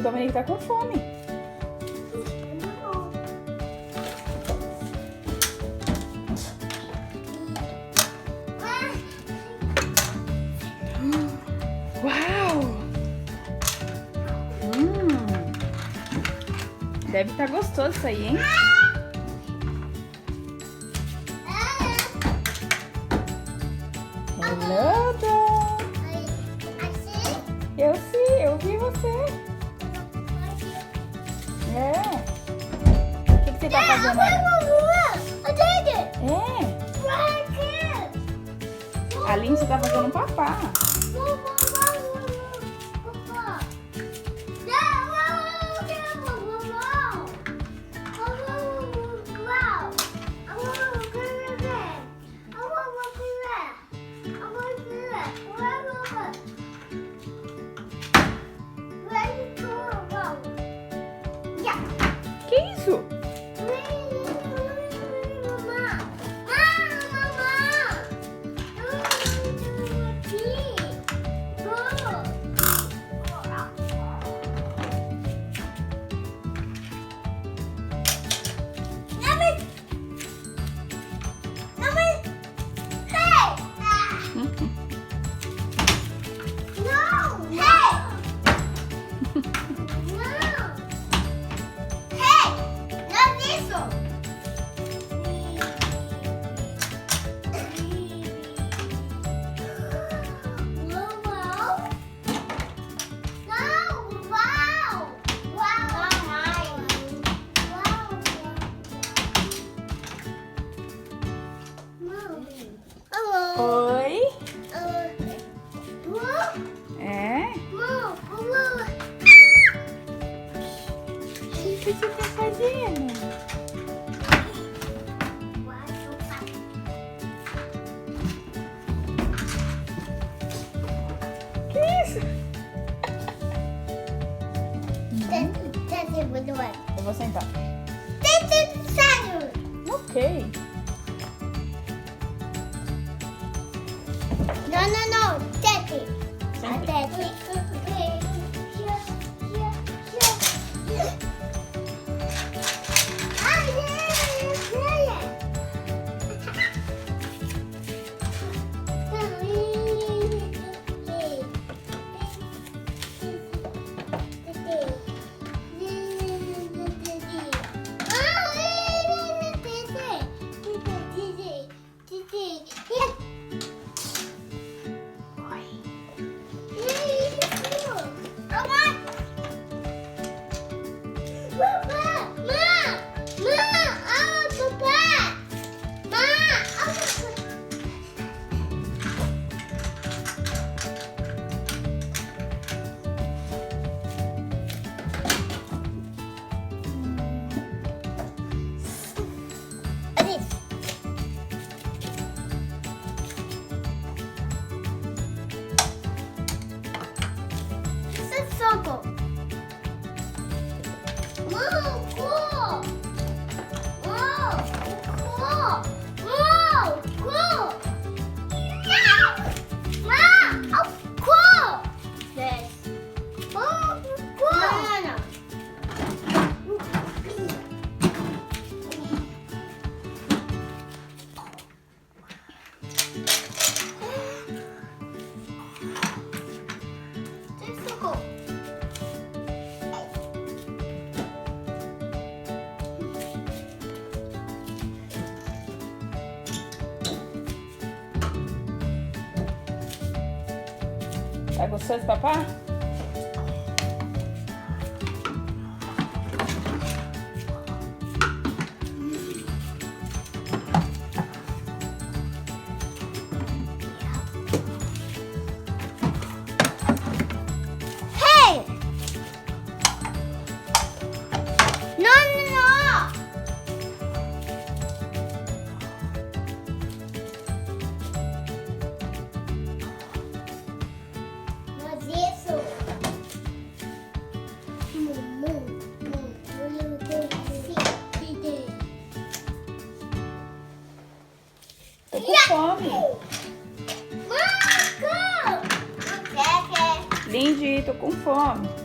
Dominique tá com fome. Uau! Deve estar gostoso isso aí, hein? Hello, Dom! Eu vi você. É. O que você tá fazendo aí? É. A Lindy tá fazendo um papá. Que isso? Oi? É? O que você tá fazendo? Que isso? Eu vou sentar. Ok. No, Tete. Senta. Tá gostoso, papá? Tô com fome. Lindy, tô com fome.